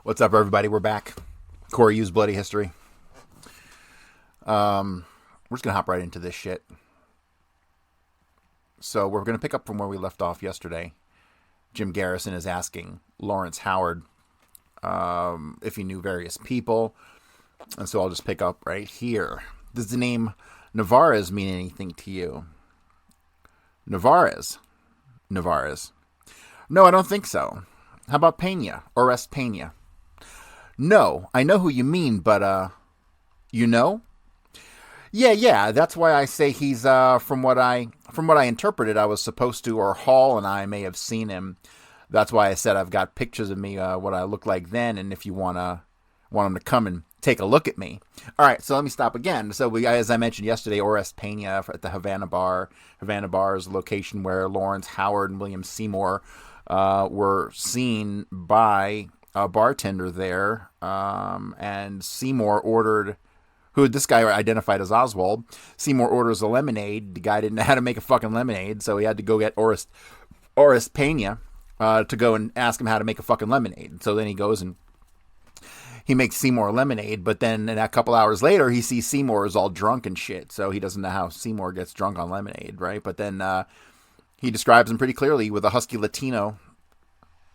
What's up, everybody? We're back. Corey used Bloody History. We're just going to hop right into this shit. So we're going to pick up from where we left off yesterday. Jim Garrison is asking Lawrence Howard if he knew various people. And so I'll just pick up right here. Does the name Navarez mean anything to you? Navarez. No, I don't think so. How about Pena? Orest Pena? No, I know who you mean, but, you know? Yeah, that's why I say he's, from what I interpreted, I was supposed to, or Hall and I may have seen him. That's why I said I've got pictures of me, what I looked like then, and if you want him to come and take a look at me. All right, so let me stop again. So as I mentioned yesterday, Orest Pena at the Havana Bar. Havana Bar is a location where Lawrence Howard and William Seymour were seen by a bartender there, and Seymour ordered, who this guy identified as Oswald. Seymour orders a lemonade. The guy didn't know how to make a fucking lemonade, so he had to go get Orest Pena to go and ask him how to make a fucking lemonade. So then he goes and he makes Seymour lemonade, but then a couple hours later, he sees Seymour is all drunk and shit, so he doesn't know how Seymour gets drunk on lemonade, right? But then he describes him pretty clearly with a husky Latino,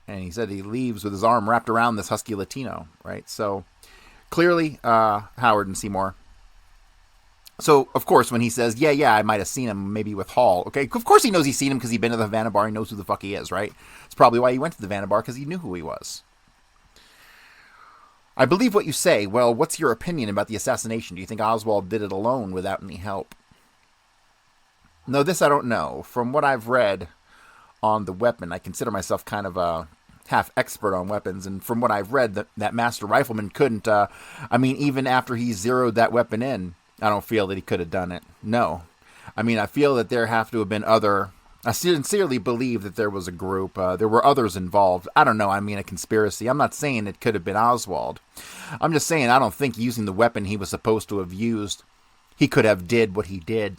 and he said he leaves with his arm wrapped around this husky Latino, right? So clearly, Howard and Seymour. So, of course, when he says, yeah, I might have seen him maybe with Hall, okay? Of course he knows he's seen him because he's been to the Havana Bar. He knows who the fuck he is, right? It's probably why he went to the Havana Bar, because he knew who he was. I believe what you say. Well, what's your opinion about the assassination? Do you think Oswald did it alone without any help? No, this I don't know. From what I've read on the weapon, I consider myself kind of a half expert on weapons, and from what I've read, that master rifleman couldn't, even after he zeroed that weapon in, I don't feel that he could have done it. No. I feel that there have to have been I sincerely believe that there was a group, there were others involved. I don't know, a conspiracy. I'm not saying it could have been Oswald. I'm just saying I don't think using the weapon he was supposed to have used, he could have did what he did.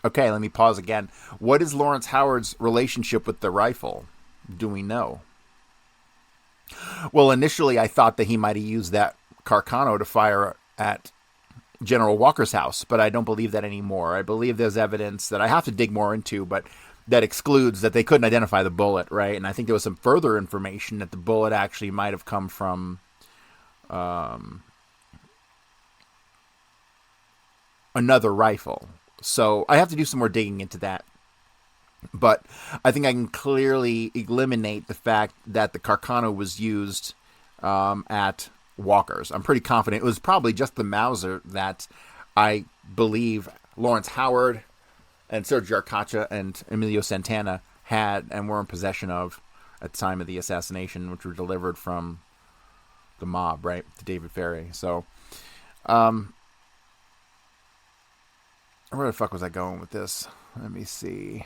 Okay, let me pause again. What is Lawrence Howard's relationship with the rifle? Do we know? Well, initially I thought that he might have used that Carcano to fire at General Walker's house, but I don't believe that anymore. I believe there's evidence that I have to dig more into, but that excludes that they couldn't identify the bullet, right? And I think there was some further information that the bullet actually might have come from another rifle. So I have to do some more digging into that. But I think I can clearly eliminate the fact that the Carcano was used at Walker's. I'm pretty confident it was probably just the Mauser that I believe Lawrence Howard and Sergio Arcacha and Emilio Santana had and were in possession of at the time of the assassination, which were delivered from the mob, right, to David Ferrie. So, where the fuck was I going with this? Let me see.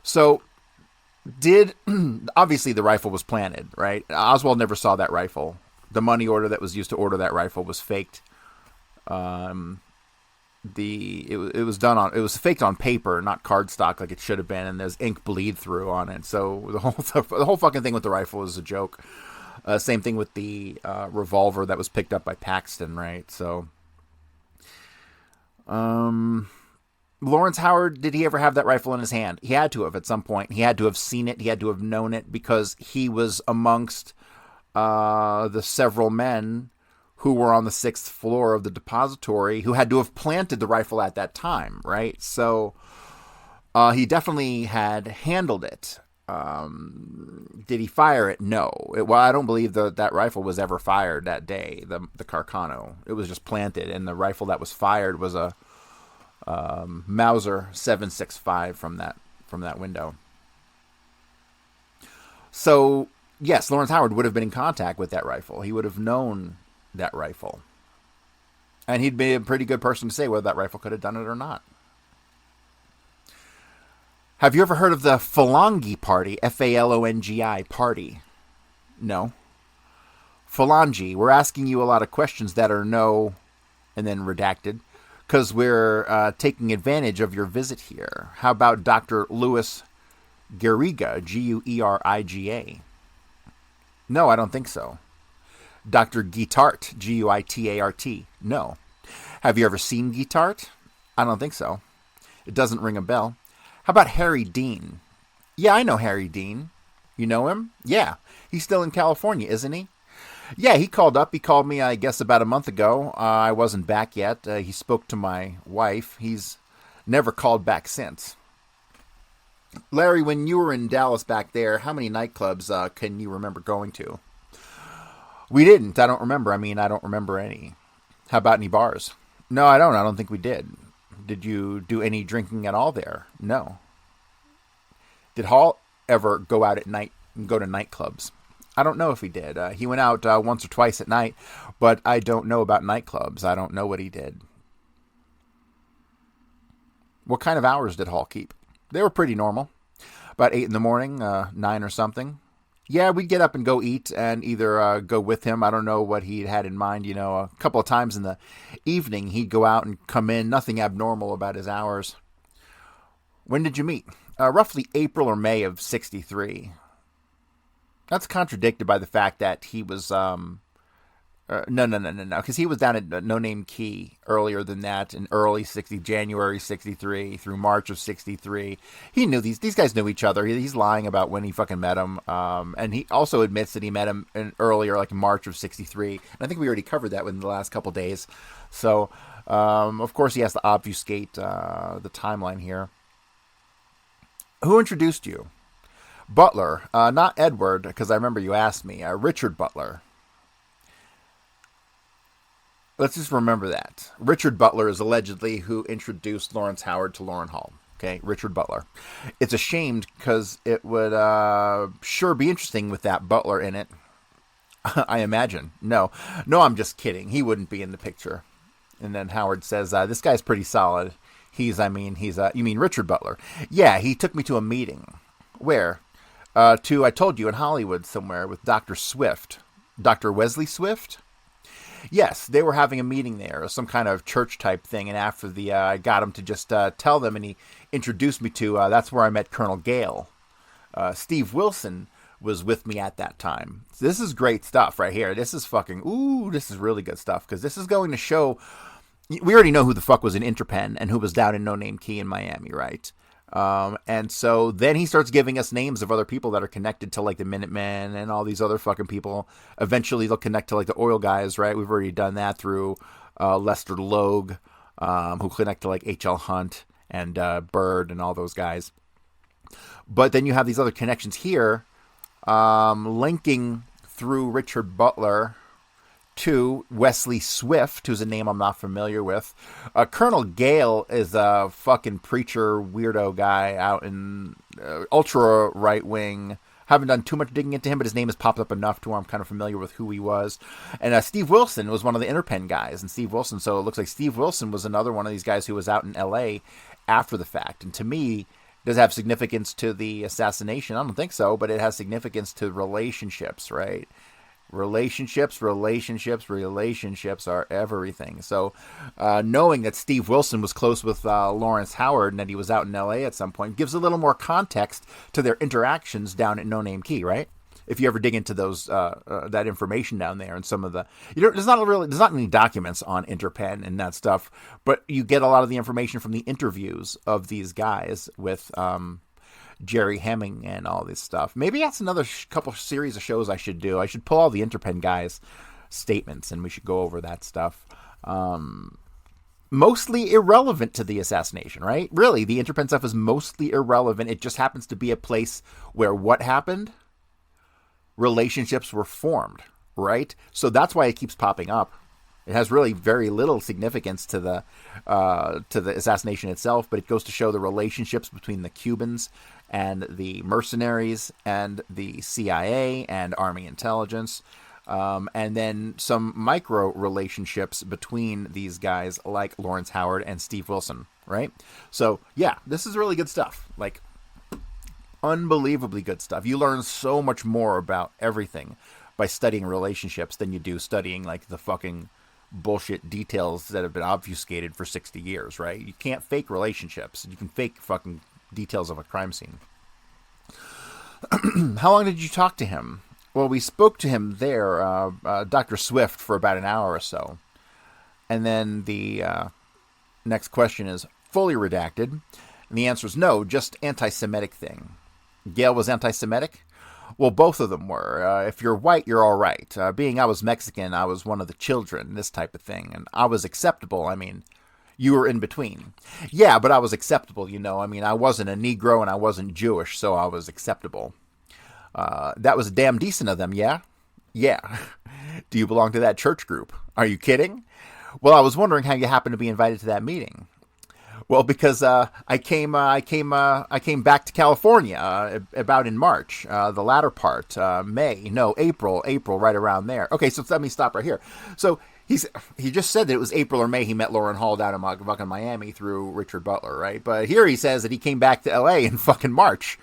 So, obviously the rifle was planted, right? Oswald never saw that rifle. The money order that was used to order that rifle was faked. It was faked on paper, not cardstock like it should have been, and there's ink bleed through on it. So the whole fucking thing with the rifle is a joke. Same thing with the revolver that was picked up by Paxton, right? So, Lawrence Howard, did he ever have that rifle in his hand? He had to have at some point. He had to have seen it. He had to have known it because he was amongst the several men who were on the 6th floor of the depository who had to have planted the rifle at that time, right? So he definitely had handled it. Did he fire it? No. I don't believe that rifle was ever fired that day, the Carcano. It was just planted, and the rifle that was fired was a Mauser 7.65 from that window. So, yes, Lawrence Howard would have been in contact with that rifle. He would have known that rifle. And he'd be a pretty good person to say whether that rifle could have done it or not. Have you ever heard of the Phalangi Party? F-A-L-O-N-G-I Party? No. Phalangi. We're asking you a lot of questions that are no and then redacted because we're taking advantage of your visit here. How about Dr. Louis Gueriga, Gueriga? No, I don't think so. Dr. Guitart, Guitart. No. Have you ever seen Guitart? I don't think so. It doesn't ring a bell. How about Harry Dean? Yeah, I know Harry Dean. You know him? Yeah. He's still in California, isn't he? Yeah, he called up. He called me, I guess, about a month ago. I wasn't back yet. He spoke to my wife. He's never called back since. Larry, when you were in Dallas back there, how many nightclubs can you remember going to? We didn't. I don't remember. I don't remember any. How about any bars? No, I don't. I don't think we did. Did you do any drinking at all there? No. Did Hall ever go out at night and go to nightclubs? I don't know if he did. He went out once or twice at night, but I don't know about nightclubs. I don't know what he did. What kind of hours did Hall keep? They were pretty normal. About 8 in the morning, 9 or something. Yeah, we'd get up and go eat and either go with him. I don't know what he had in mind. A couple of times in the evening, he'd go out and come in. Nothing abnormal about his hours. When did you meet? Roughly April or May of 63. That's contradicted by the fact that he was... No, because he was down at No Name Key earlier than that in January 63 through March of 63. He knew these guys knew each other. He's lying about when he fucking met him. And he also admits that he met him earlier, like in March of 63. And I think we already covered that within the last couple days. So, of course, he has to obfuscate the timeline here. Who introduced you? Butler, not Edward, because I remember you asked me. Richard Butler. Let's just remember that. Richard Butler is allegedly who introduced Lawrence Howard to Lauren Hall. Okay, Richard Butler. It's a shame because it would sure be interesting with that Butler in it. I imagine. No, I'm just kidding. He wouldn't be in the picture. And then Howard says, this guy's pretty solid. You mean Richard Butler? Yeah, he took me to a meeting. Where? I told you, in Hollywood somewhere with Dr. Swift. Dr. Wesley Swift? Yes, they were having a meeting there, some kind of church type thing, and after I got him to just tell them, and he introduced me to, that's where I met Colonel Gale. Steve Wilson was with me at that time. So this is great stuff right here. This is this is really good stuff, because this is going to show, we already know who the fuck was in Interpen, and who was down in No Name Key in Miami, right? And so then he starts giving us names of other people that are connected to like the Minutemen and all these other fucking people. Eventually they'll connect to like the oil guys, right? We've already done that through Lester Logue, who connect to like H.L. Hunt and Bird and all those guys. But then you have these other connections here, linking through Richard Butler to Wesley Swift, who's a name I'm not familiar with. Colonel Gale is a fucking preacher weirdo guy out in ultra right wing. Haven't done too much digging into him, but his name has popped up enough to where I'm kind of familiar with who he was. And Steve Wilson was one of the Interpen guys. And so it looks like Steve Wilson was another one of these guys who was out in L.A. after the fact. And to me, does it have significance to the assassination? I don't think so, but it has significance to relationships, right? Relationships are everything. So knowing that Steve Wilson was close with Lawrence Howard and that he was out in L.A. at some point gives a little more context to their interactions down at No Name Key, right? If you ever dig into those that information down there and some of the... there's not any documents on Interpen and that stuff, but you get a lot of the information from the interviews of these guys with... Jerry Hemming and all this stuff. Maybe that's another couple series of shows I should do. I should pull all the Interpen guys' statements and we should go over that stuff. Mostly irrelevant to the assassination, right? Really, the Interpen stuff is mostly irrelevant. It just happens to be a place where what happened? Relationships were formed, right? So that's why it keeps popping up. It has really very little significance to the assassination itself, but it goes to show the relationships between the Cubans and the mercenaries and the CIA and Army intelligence, and then some micro relationships between these guys like Lawrence Howard and Steve Wilson, right? So, yeah, this is really good stuff. Like, unbelievably good stuff. You learn so much more about everything by studying relationships than you do studying, like, the fucking bullshit details that have been obfuscated for 60 years, right? You can't fake relationships. You can fake fucking details of a crime scene. How long did you talk to him? Well, we spoke to him there, Dr. Swift, for about an hour or so. And then the next question is fully redacted. And the answer is no, just anti-Semitic thing. Gail was anti-Semitic? Well, both of them were. If you're white, you're all right. Being I was Mexican, I was one of the children, this type of thing. And I was acceptable. I mean, you were in between. Yeah, but I was acceptable, you know. I mean, I wasn't a Negro and I wasn't Jewish, so I was acceptable. That was damn decent of them, yeah? Yeah. Do you belong to that church group? Are you kidding? Well, I was wondering how you happened to be invited to that meeting. Well, because I came back to California about in March, the latter part, April, right around there. Okay, so let me stop right here. So he just said that it was April or May he met Lauren Hall down in fucking Miami through Richard Butler, right? But here he says that he came back to L.A. in fucking March.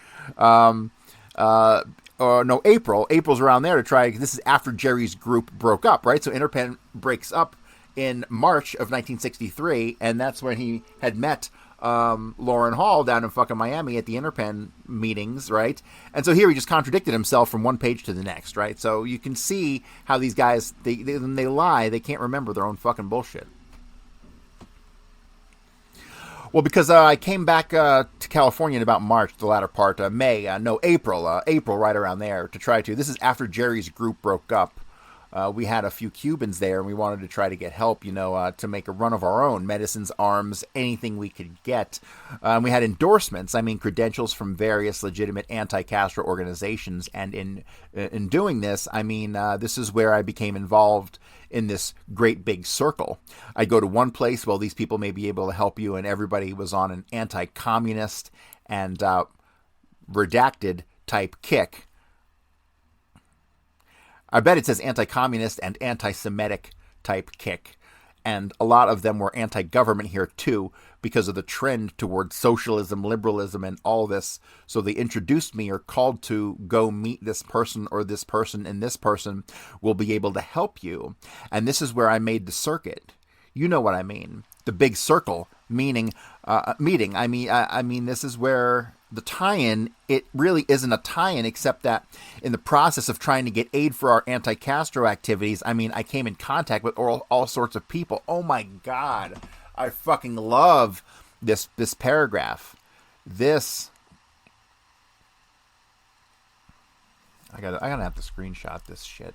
April. April's around there to try. This is after Jerry's group broke up, right? So Interpen breaks up in March of 1963, and that's when he had met Lauren Hall down in fucking Miami at the Interpen meetings, right? And so here he just contradicted himself from one page to the next, right? So you can see how these guys, when they lie, they can't remember their own fucking bullshit. Well, because I came back to California in about March, the latter part, April, right around there, to try to. This is after Jerry's group broke up. We had a few Cubans there, and we wanted to try to get help, to make a run of our own. Medicines, arms, anything we could get. We had endorsements, credentials from various legitimate anti-Castro organizations. And in doing this, this is where I became involved in this great big circle. I'd go to one place, well, these people may be able to help you, and everybody was on an anti-communist and redacted type kick. I bet it says anti-communist and anti-Semitic type kick. And a lot of them were anti-government here too, because of the trend towards socialism, liberalism, and all this. So they introduced me or called to go meet this person or this person, and this person will be able to help you. And this is where I made the circuit. You know what I mean. The big circle, meaning meeting. I mean, this is where the tie-in, it really isn't a tie-in, except that in the process of trying to get aid for our anti-Castro activities, I came in contact with all sorts of people. Oh my God. I fucking love this paragraph. I gotta have to screenshot this shit.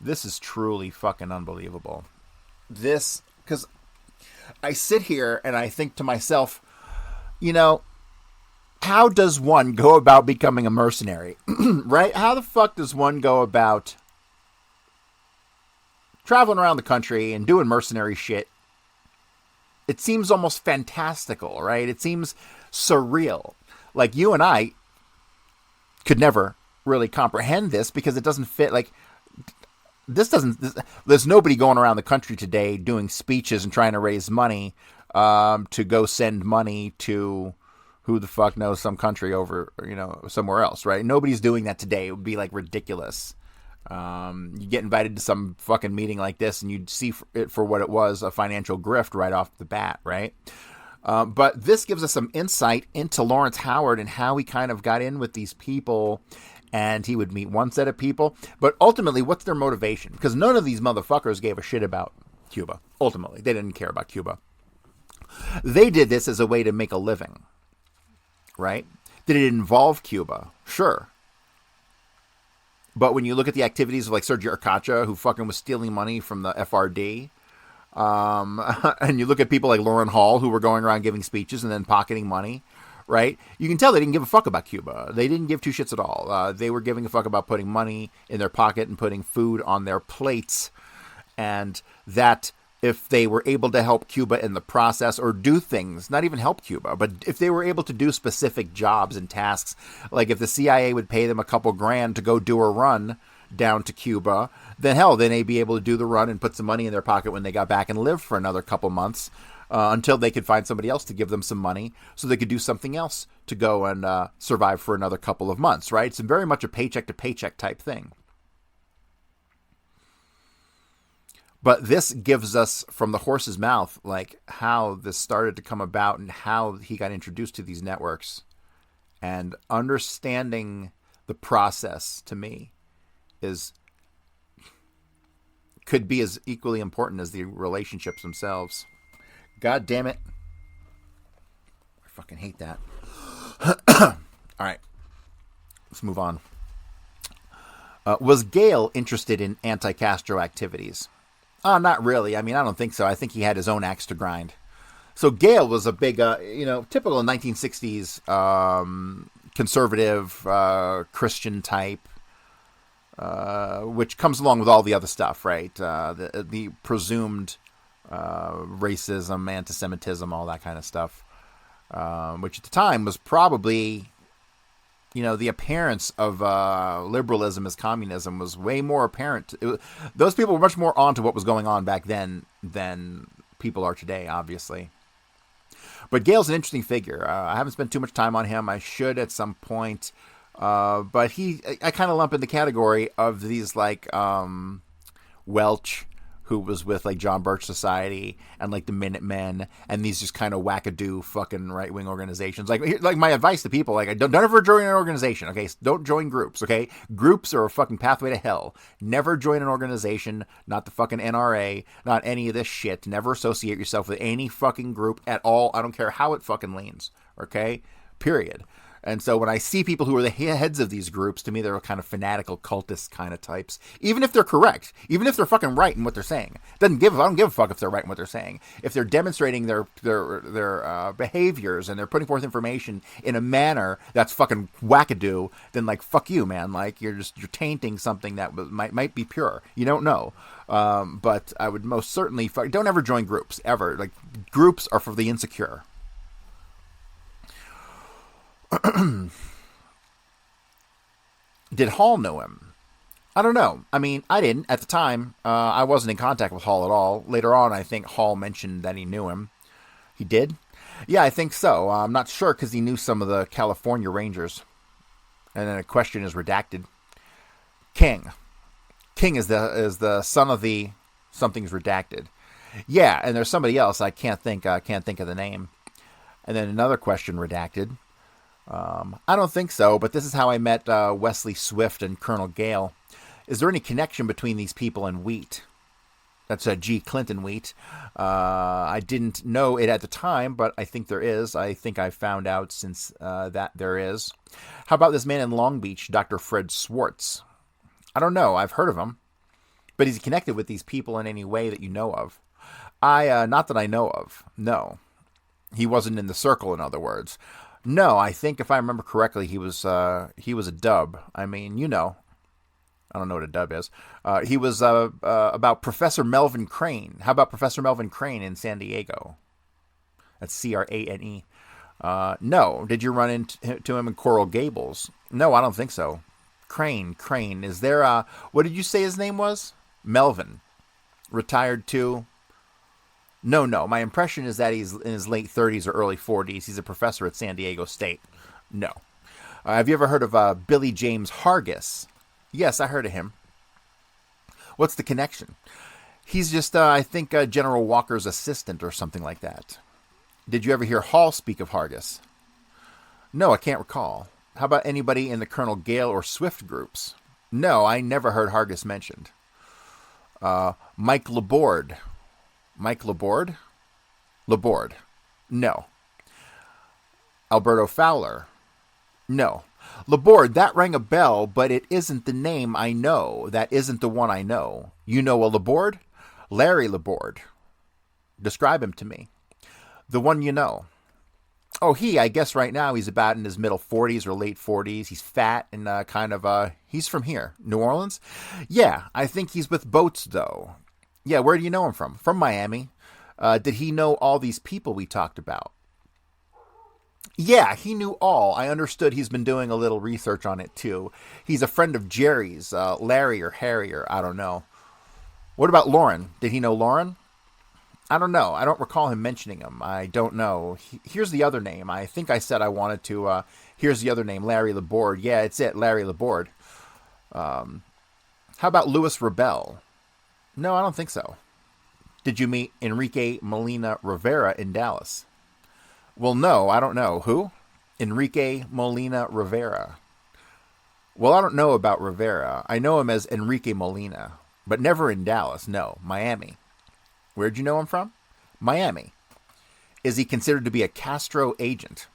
This is truly fucking unbelievable. Because I sit here and I think to myself, how does one go about becoming a mercenary? Right? How the fuck does one go about traveling around the country and doing mercenary shit? It seems almost fantastical, right? It seems surreal. Like, you and I could never really comprehend this because it doesn't fit, there's nobody going around the country today doing speeches and trying to raise money to go send money to who the fuck knows, some country over, somewhere else, right? Nobody's doing that today. It would be ridiculous. You get invited to some fucking meeting like this and you'd see it for what it was, a financial grift right off the bat, right? But this gives us some insight into Lawrence Howard and how he kind of got in with these people. And he would meet one set of people. But ultimately, what's their motivation? Because none of these motherfuckers gave a shit about Cuba. Ultimately, they didn't care about Cuba. They did this as a way to make a living. Right? Did it involve Cuba? Sure. But when you look at the activities of Sergio Arcacha, who fucking was stealing money from the FRD, and you look at people like Lauren Hall, who were going around giving speeches and then pocketing money, right? You can tell they didn't give a fuck about Cuba. They didn't give two shits at all. They were giving a fuck about putting money in their pocket and putting food on their plates. And that if they were able to help Cuba in the process or do things, not even help Cuba, but if they were able to do specific jobs and tasks, like if the CIA would pay them a couple grand to go do a run down to Cuba, then they'd be able to do the run and put some money in their pocket when they got back and live for another couple months. Until they could find somebody else to give them some money so they could do something else to go and survive for another couple of months, right? It's very much a paycheck-to-paycheck type thing. But this gives us, from the horse's mouth, how this started to come about and how he got introduced to these networks And understanding the process, to me, could be as equally important as the relationships themselves. God damn it. I fucking hate that. All right. Let's move on. Was Gale interested in anti-Castro activities? Not really. I mean, I don't think so. I think he had his own axe to grind. So Gale was a big, typical 1960s conservative Christian type, which comes along with all the other stuff, right? The presumed racism, anti-Semitism, all that kind of stuff, which at the time was probably, the appearance of liberalism as communism was way more apparent. Those people were much more onto what was going on back then than people are today, obviously. But Gale's an interesting figure. I haven't spent too much time on him. I should at some point. But I kind of lump in the category of these like Welch, who was with like John Birch Society and like the Minutemen and these just kind of wackadoo fucking right-wing organizations. Like my advice to people, like, don't ever join an organization, okay? Don't join groups, okay? Groups are a fucking pathway to hell. Never join an organization, not the fucking NRA, not any of this shit. Never associate yourself with any fucking group at all. I don't care how it fucking leans, okay? Period. And so when I see people who are the heads of these groups, to me, they're kind of fanatical, cultist kind of types. Even if they're correct, even if they're fucking right in what they're saying, I don't give a fuck if they're right in what they're saying. If they're demonstrating their behaviors and they're putting forth information in a manner that's fucking wackadoo, then like fuck you, man. Like you're tainting something that might be pure. You don't know. But I would most certainly don't ever join groups ever. Like groups are for the insecure. Did Hall know him? I don't know. I mean, I didn't at the time. I wasn't in contact with Hall at all. Later on, I think Hall mentioned that he knew him. He did? Yeah, I think so. I'm not sure because he knew some of the California Rangers. And then a question is redacted. King. King is the son of the something's redacted. Yeah, and there's somebody else I can't think of the name. And then another question redacted. I don't think so, but this is how I met Wesley Swift and Colonel Gale. Is there any connection between these people and wheat? That's G. Clinton wheat. I didn't know it at the time, but I think there is. I think I found out since that there is. How about this man in Long Beach, Dr. Fred Swartz? I don't know. I've heard of him. But is he connected with these people in any way that you know of? Not that I know of. No. He wasn't in the circle, in other words. No, I think if I remember correctly, he was a dub. I mean, I don't know what a dub is. He was about Professor Melvin Crane. How about Professor Melvin Crane in San Diego? That's Crane. No. Did you run into him in Coral Gables? No, I don't think so. Crane. Is there what did you say his name was? Melvin. Retired too? No. My impression is that he's in his late 30s or early 40s. He's a professor at San Diego State. No. Have you ever heard of Billy James Hargis? Yes, I heard of him. What's the connection? He's just, I think, General Walker's assistant or something like that. Did you ever hear Hall speak of Hargis? No, I can't recall. How about anybody in the Colonel Gale or Swift groups? No, I never heard Hargis mentioned. Mike Laborde. Mike Laborde? Laborde. No. Alberto Fowler. No. Laborde, that rang a bell, but it isn't the name I know. That isn't the one I know. You know a Laborde? Larry Laborde. Describe him to me. The one you know. Oh, I guess right now he's about in his middle 40s or late 40s. He's fat and he's from here. New Orleans? Yeah, I think he's with Boats, though. Yeah, where do you know him from? From Miami. Did he know all these people we talked about? Yeah, he knew all. I understood he's been doing a little research on it, too. He's a friend of Jerry's, Larry or Harry, or I don't know. What about Lauren? Did he know Lauren? I don't know. I don't recall him mentioning him. I don't know. Here's the other name. I think I said I wanted to... here's the other name, Larry Laborde. Yeah, it's it, Larry Laborde. How about Louis Rebel? No, I don't think so. Did you meet Enrique Molina Rivera in Dallas? Well, no, I don't know. Who? Enrique Molina Rivera. Well, I don't know about Rivera. I know him as Enrique Molina, but never in Dallas. No, Miami. Where'd you know him from? Miami. Is he considered to be a Castro agent?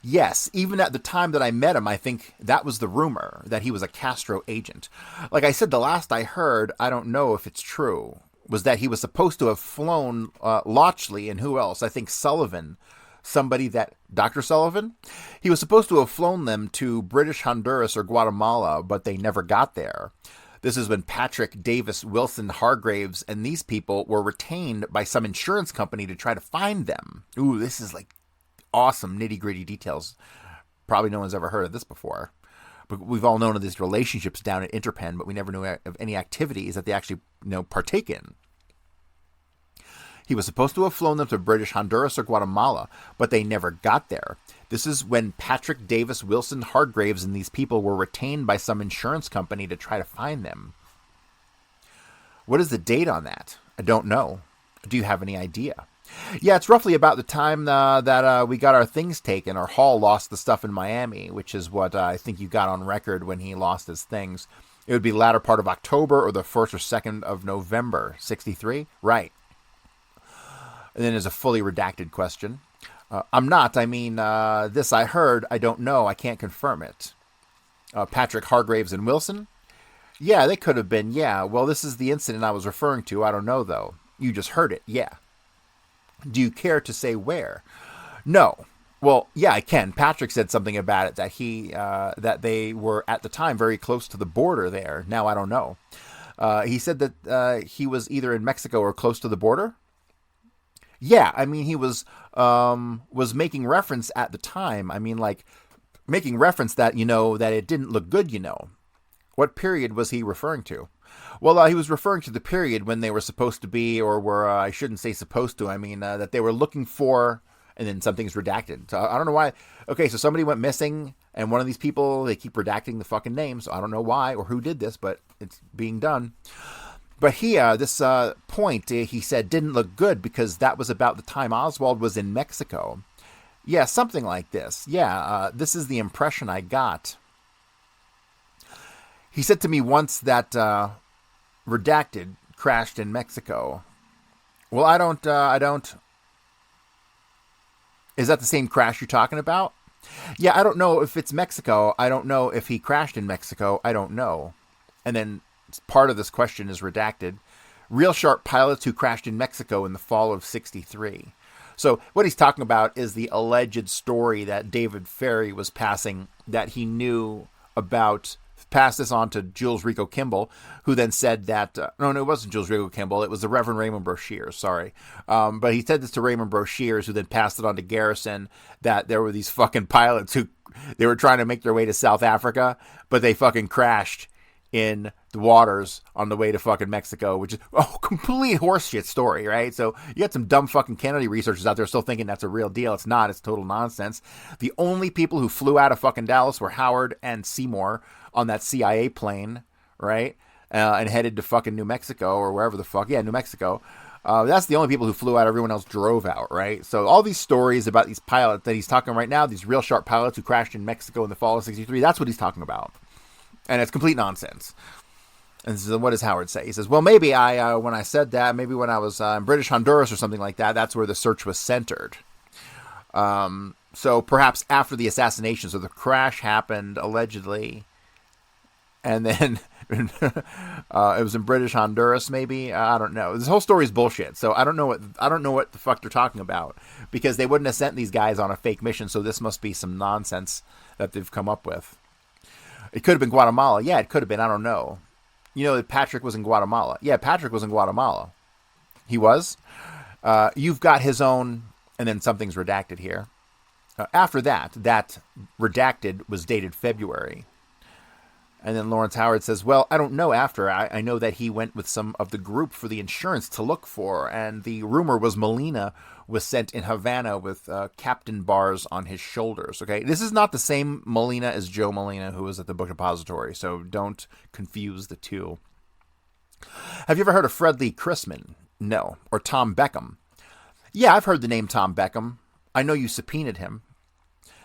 Yes, even at the time that I met him, I think that was the rumor, that he was a Castro agent. Like I said, the last I heard, I don't know if it's true, was that he was supposed to have flown Lochley and who else? I think Sullivan, somebody that, Dr. Sullivan? He was supposed to have flown them to British Honduras or Guatemala, but they never got there. This is when Patrick, Davis, Wilson, Hargraves, and these people were retained by some insurance company to try to find them. Ooh, this is like awesome nitty-gritty details. Probably no one's ever heard of this before. But we've all known of these relationships down at Interpen, but we never knew of any activities that they actually, partake in. He was supposed to have flown them to British Honduras or Guatemala, but they never got there. This is when Patrick, Davis, Wilson, Hargraves, and these people were retained by some insurance company to try to find them. What is the date on that? I don't know. Do you have any idea? Yeah, it's roughly about the time that we got our things taken, or Hall lost the stuff in Miami, which is what I think you got on record when he lost his things. It would be the latter part of October or the 1st or 2nd of November, 63? Right. And then there's a fully redacted question. I'm not. I mean, this I heard. I don't know. I can't confirm it. Patrick, Hargraves, and Wilson? Yeah, they could have been. Yeah. Well, this is the incident I was referring to. I don't know, though. You just heard it. Yeah. Do you care to say where? No. Well, yeah, I can. Patrick said something about it, that they were at the time very close to the border there. Now I don't know. He said that he was either in Mexico or close to the border. Yeah, I mean, he was making reference at the time. I mean, like, making reference that, that it didn't look good, What period was he referring to? Well, he was referring to the period when they were supposed to be, or were, I shouldn't say supposed to, I mean, that they were looking for, and then something's redacted. So I don't know why. Okay, so somebody went missing, and one of these people, they keep redacting the fucking names. So I don't know why or who did this, but it's being done. But this point, he said, didn't look good because that was about the time Oswald was in Mexico. Yeah, something like this. Yeah, this is the impression I got. He said to me once that Redacted crashed in Mexico. Well, I don't. Is that the same crash you're talking about? Yeah, I don't know if it's Mexico. I don't know if he crashed in Mexico. I don't know. And then part of this question is redacted. Real sharp pilots who crashed in Mexico in the fall of 63. So what he's talking about is the alleged story that David Ferry was passing, that he knew about, passed this on to Jules Rico Kimball, who then said that, no, it wasn't Jules Rico Kimball, it was the Reverend Raymond Broshears, sorry. But he said this to Raymond Broshears, who then passed it on to Garrison, that there were these fucking pilots who, they were trying to make their way to South Africa, but they fucking crashed in the waters on the way to fucking Mexico, which is complete horseshit story, right? So you got some dumb fucking Kennedy researchers out there still thinking that's a real deal. It's not. It's total nonsense. The only people who flew out of fucking Dallas were Howard and Seymour on that CIA plane, right? And headed to fucking New Mexico or wherever the fuck. Yeah, New Mexico. That's the only people who flew out. Everyone else drove out, right? So all these stories about these pilots that he's talking right now, these real sharp pilots who crashed in Mexico in the fall of 63, that's what he's talking about. And it's complete nonsense. And so what does Howard say? He says, well, maybe when I said that, maybe when I was in British Honduras or something like that, that's where the search was centered. So perhaps after the assassination, so the crash happened allegedly, and then it was in British Honduras, maybe. I don't know. This whole story is bullshit. So I don't know what the fuck they're talking about, because they wouldn't have sent these guys on a fake mission. So this must be some nonsense that they've come up with. It could have been Guatemala. Yeah, it could have been. I don't know. You know that Patrick was in Guatemala. Yeah, Patrick was in Guatemala. He was. You've got his own, and then something's redacted here. After that redacted was dated February. And then Lawrence Howard says, well, I don't know after. I know that he went with some of the group for the insurance to look for, and the rumor was Molina was sent in Havana with captain bars on his shoulders. Okay, this is not the same Molina as Joe Molina, who was at the book depository, so don't confuse the two. Have you ever heard of Fred Lee Chrisman? No. Or Tom Beckham? Yeah, I've heard the name Tom Beckham. I know you subpoenaed him.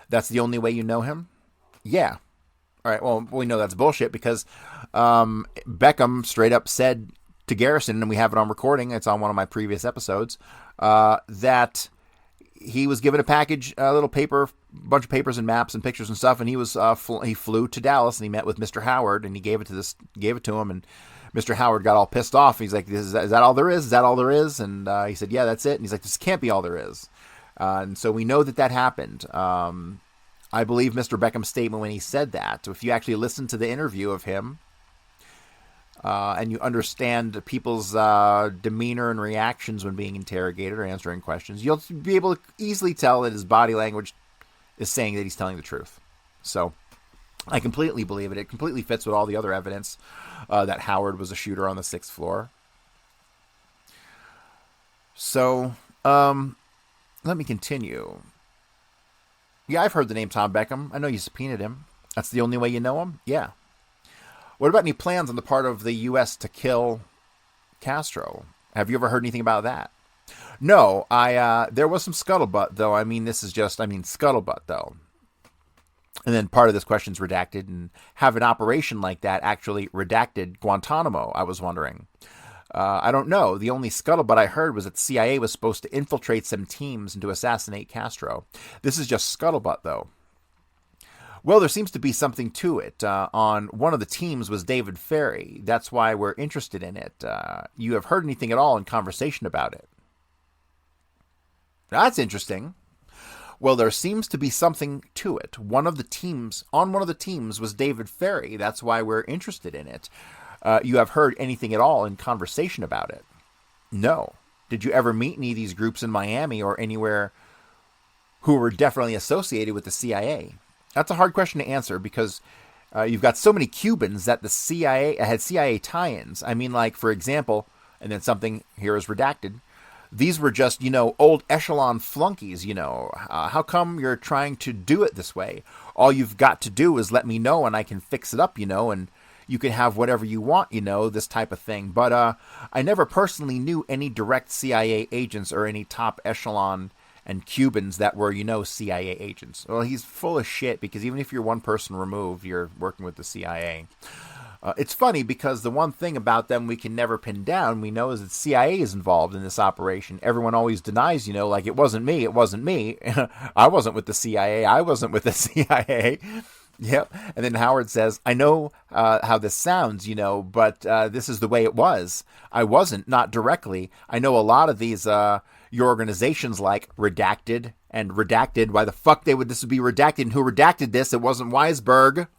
That's the only way you know him? Yeah. All right, well, we know that's bullshit because Beckham straight up said to Garrison, and we have it on recording, it's on one of my previous episodes, that he was given a package, a little paper, bunch of papers and maps and pictures and stuff, and he flew to Dallas and he met with Mr. Howard, and he gave it to him, and Mr. Howard got all pissed off. He's like, is that all there is? Is that all there is? And he said, yeah, that's it. And he's like, this can't be all there is. And so we know that happened. I believe Mr. Beckham's statement when he said that. If you actually listen to the interview of him and you understand people's demeanor and reactions when being interrogated or answering questions, you'll be able to easily tell that his body language is saying that he's telling the truth. So I completely believe it. It completely fits with all the other evidence that Howard was a shooter on the 6th floor. So let me continue. Yeah, I've heard the name Tom Beckham. I know you subpoenaed him. That's the only way you know him? Yeah. What about any plans on the part of the U.S. to kill Castro? Have you ever heard anything about that? No, there was some scuttlebutt, though. Scuttlebutt, though. And then part of this question's redacted, and have an operation like that actually redacted Guantanamo, I was wondering. I don't know. The only scuttlebutt I heard was that the CIA was supposed to infiltrate some teams and to assassinate Castro. This is just scuttlebutt, though. Well, there seems to be something to it. On one of the teams was David Ferry. That's why we're interested in it. You have heard anything at all in conversation about it? That's interesting. Well, there seems to be something to it. On one of the teams was David Ferry. That's why we're interested in it. You have heard anything at all in conversation about it? No. Did you ever meet any of these groups in Miami or anywhere who were definitely associated with the CIA? That's a hard question to answer because you've got so many Cubans that the CIA had CIA tie-ins. I mean, like, for example, and then something here is redacted. These were just, old echelon flunkies, How come you're trying to do it this way? All you've got to do is let me know and I can fix it up, and you can have whatever you want, this type of thing. But I never personally knew any direct CIA agents or any top echelon and Cubans that were, CIA agents. Well, he's full of shit because even if you're one person removed, you're working with the CIA. It's funny because the one thing about them we can never pin down, we know, is that CIA is involved in this operation. Everyone always denies, like, it wasn't me. I wasn't with the CIA. I wasn't with the CIA. Yep. And then Howard says, I know how this sounds, but this is the way it was. I wasn't, not directly. I know a lot of these, your organizations like Redacted and Redacted. Why the fuck this would be redacted? And who redacted this? It wasn't Weisberg.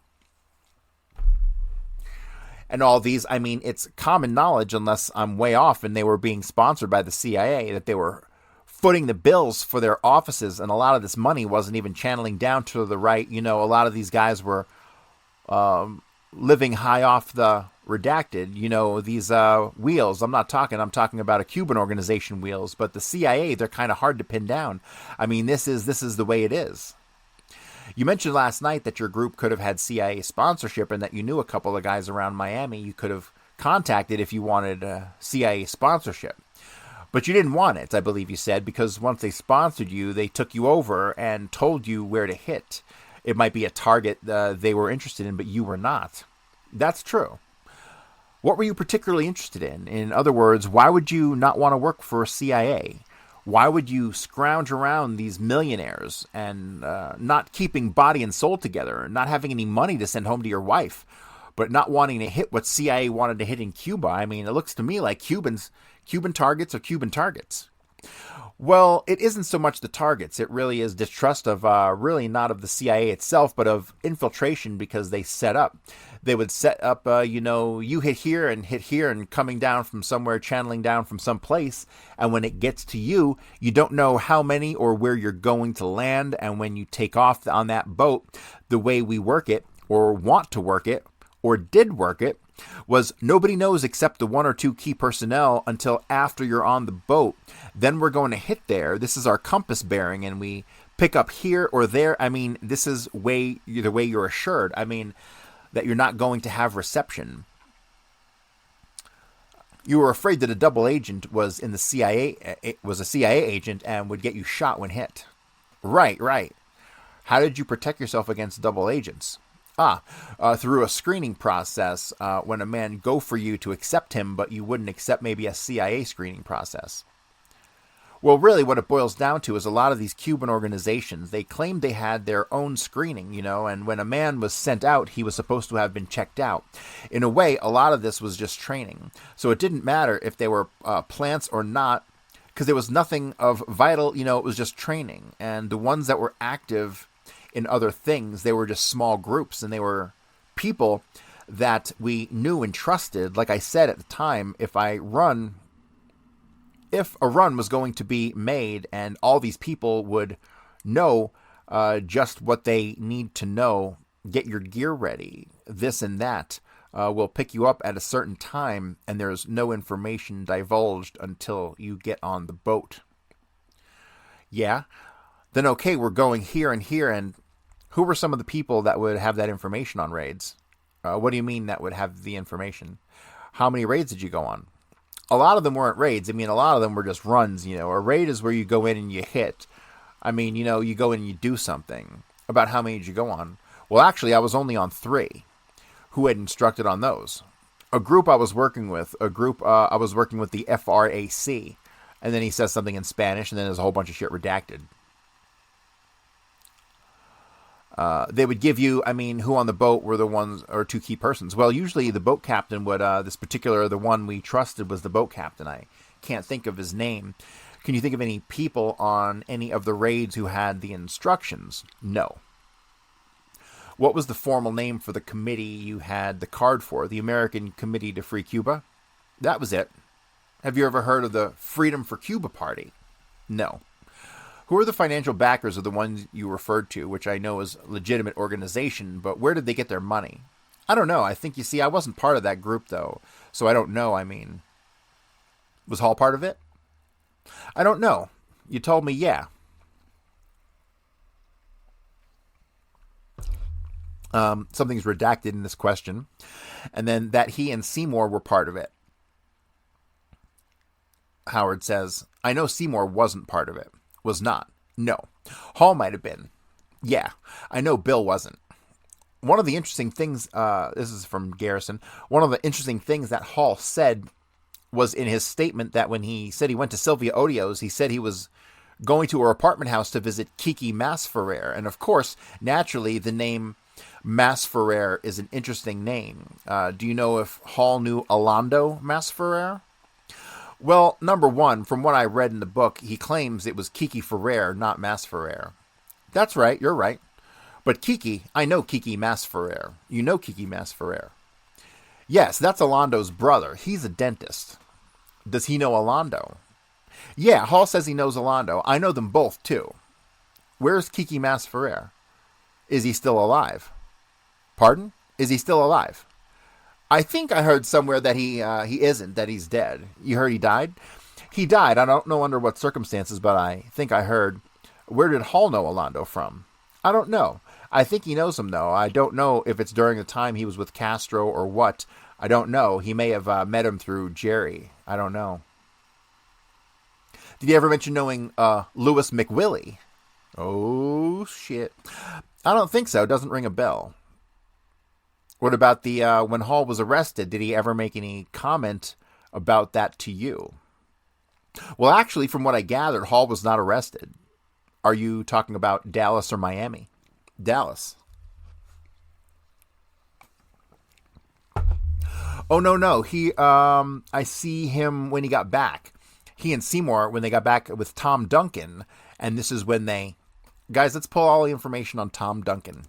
And all these, it's common knowledge, unless I'm way off, and they were being sponsored by the CIA, that they were footing the bills for their offices, and a lot of this money wasn't even channeling down to the right. A lot of these guys were living high off the redacted, these wheels. I'm talking about a Cuban organization wheels, but the CIA, they're kind of hard to pin down. This is the way it is. You mentioned last night that your group could have had CIA sponsorship and that you knew a couple of guys around Miami you could have contacted if you wanted CIA sponsorship. But you didn't want it, I believe you said, because once they sponsored you, they took you over and told you where to hit. It might be a target they were interested in, but you were not. That's true. What were you particularly interested in? In other words, why would you not want to work for CIA? Why would you scrounge around these millionaires and not keeping body and soul together, not having any money to send home to your wife, but not wanting to hit what CIA wanted to hit in Cuba? It looks to me like Cuban targets are Cuban targets. Well, it isn't so much the targets. It really is distrust of, really not of the CIA itself, but of infiltration because they set up. They would set up, you hit here and coming down from somewhere, channeling down from some place. And when it gets to you, you don't know how many or where you're going to land. And when you take off on that boat, the way we work it or want to work it or did work it was nobody knows except the one or two key personnel until after you're on the boat. Then we're going to hit there. This is our compass bearing and we pick up here or there. This is the way you're assured. That you're not going to have reception. You were afraid that a double agent was in the CIA, was a CIA agent and would get you shot when hit. Right. How did you protect yourself against double agents? Through a screening process when a man go for you to accept him, but you wouldn't accept maybe a CIA screening process. Well, really what it boils down to is a lot of these Cuban organizations, they claimed they had their own screening, and when a man was sent out, he was supposed to have been checked out. In a way, a lot of this was just training. So it didn't matter if they were plants or not, because there was nothing of vital, it was just training. And the ones that were active in other things, they were just small groups, and they were people that we knew and trusted. Like I said at the time, if a run was going to be made and all these people would know just what they need to know, get your gear ready, this and that, we'll pick you up at a certain time, and there's no information divulged until you get on the boat. Yeah? Then okay, we're going here and here, and who were some of the people that would have that information on raids? What do you mean that would have the information? How many raids did you go on? A lot of them weren't raids. I mean, a lot of them were just runs, A raid is where you go in and you hit. I mean, you go in and you do something. About how many did you go on? Well, actually, I was only on 3. Who had instructed on those? A group I was working with. I was working with the FRAC. And then he says something in Spanish, and then there's a whole bunch of shit redacted. They would give you, who on the boat were the ones, or 2 key persons. Well, usually the boat captain would, the one we trusted was the boat captain. I can't think of his name. Can you think of any people on any of the raids who had the instructions? No. What was the formal name for the committee you had the card for? The American Committee to Free Cuba? That was it. Have you ever heard of the Freedom for Cuba Party? No. Who are the financial backers of the ones you referred to, which I know is a legitimate organization, but where did they get their money? I don't know. I think, I wasn't part of that group, though, so I don't know. Was Hall part of it? I don't know. You told me, yeah. Something's redacted in this question, and then that he and Seymour were part of it. Howard says, I know Seymour wasn't part of it. Was not. No. Hall might have been. Yeah. I know Bill wasn't. One of the interesting things, this is from Garrison, one of the interesting things that Hall said was in his statement that when he said he went to Sylvia Odio's, he said he was going to her apartment house to visit Kiki Masferrer. And of course, naturally, the name Masferrer is an interesting name. Do you know if Hall knew Alando Masferrer? Well, number one, from what I read in the book, he claims it was Kiki Ferrer, not Masferrer. That's right, you're right. But Kiki, I know Kiki Masferrer. You know Kiki Masferrer. Yes, that's Alando's brother. He's a dentist. Does he know Alando? Yeah, Hall says he knows Alando. I know them both, too. Where's Kiki Masferrer? Is he still alive? Pardon? Is he still alive? I think I heard somewhere that he isn't, that he's dead. You heard he died? He died. I don't know under what circumstances, but I think I heard. Where did Hall know Alando from? I don't know. I think he knows him, though. I don't know if it's during the time he was with Castro or what. I don't know. He may have met him through Jerry. I don't know. Did he ever mention knowing Louis McWillie? Oh, shit. I don't think so. It doesn't ring a bell. What about the when Hall was arrested? Did he ever make any comment about that to you? Well, actually, from what I gathered, Hall was not arrested. Are you talking about Dallas or Miami? Dallas. Oh, no. I see him when he got back. He and Seymour, when they got back with Tom Duncan, and this is when guys, let's pull all the information on Tom Duncan.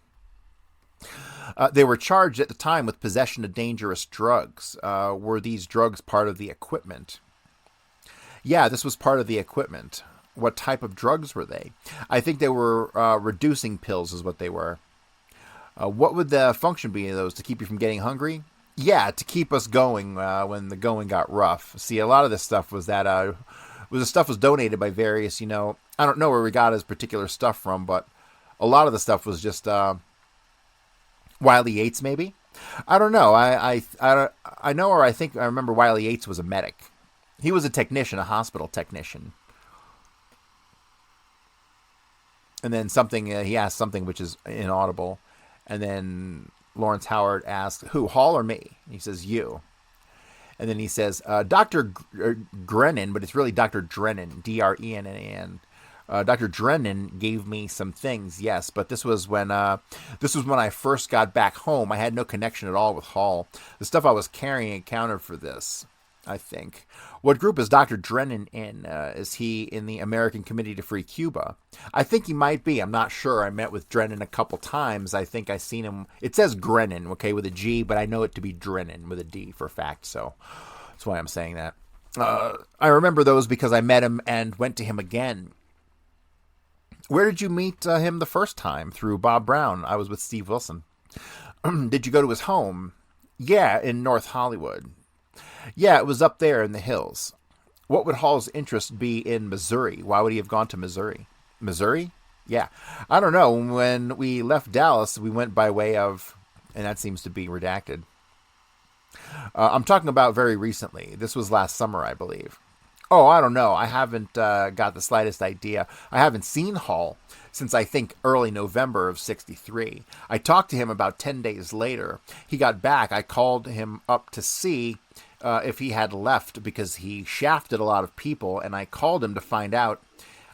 They were charged at the time with possession of dangerous drugs. Were these drugs part of the equipment? Yeah, this was part of the equipment. What type of drugs were they? I think they were reducing pills is what they were. What would the function be of those? To keep you from getting hungry? Yeah, to keep us going when the going got rough. See, a lot of this stuff was the stuff was donated by various, I don't know where we got his particular stuff from, but a lot of the stuff was just Wiley Yates, maybe? I don't know. I know, or I think I remember Wiley Yates was a medic. He was a technician, a hospital technician. And then something, he asked something which is inaudible. And then Lawrence Howard asks, who, Hall or me? And he says, you. And then he says, Dr. Grennan, but it's really Dr. Drennan, Drennan. Dr. Drennan gave me some things, yes, but this was when I first got back home. I had no connection at all with Hall. The stuff I was carrying accounted for this, I think. What group is Dr. Drennan in? Is he in the American Committee to Free Cuba? I think he might be. I'm not sure. I met with Drennan a couple times. I think I seen him. It says Grennan, okay, with a G, but I know it to be Drennan with a D for a fact, so that's why I'm saying that. I remember those because I met him and went to him again. Where did you meet him the first time? Through Bob Brown. I was with Steve Wilson. Did you go to his home? Yeah, in North Hollywood. Yeah, it was up there in the hills. What would Hall's interest be in Missouri? Why would he have gone to Missouri? Missouri? Yeah. I don't know. When we left Dallas, we went by way of... And that seems to be redacted. I'm talking about very recently. This was last summer, I believe. Oh, I don't know. I haven't got the slightest idea. I haven't seen Hall since I think early November of '63. I talked to him about 10 days later. He got back. I called him up to see if he had left because he shafted a lot of people, and I called him to find out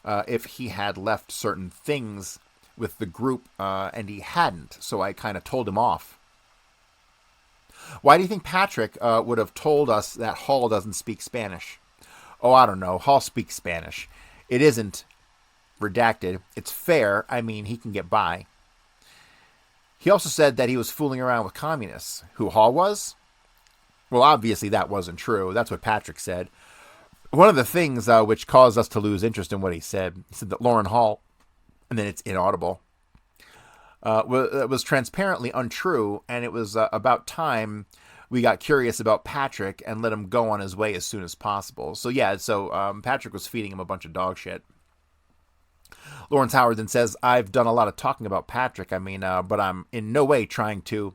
if he had left certain things with the group, and he hadn't, so I kind of told him off. Why do you think Patrick would have told us that Hall doesn't speak Spanish? Oh, I don't know. Hall speaks Spanish. It isn't redacted. It's fair. I mean, he can get by. He also said that he was fooling around with communists. Who Hall was? Well, obviously that wasn't true. That's what Patrick said. One of the things which caused us to lose interest in what he said that Lauren Hall, and then it's inaudible, was transparently untrue, and it was about time we got curious about Patrick and let him go on his way as soon as possible. So yeah, Patrick was feeding him a bunch of dog shit. Lawrence Howard then says, I've done a lot of talking about Patrick. I mean, but I'm in no way trying to.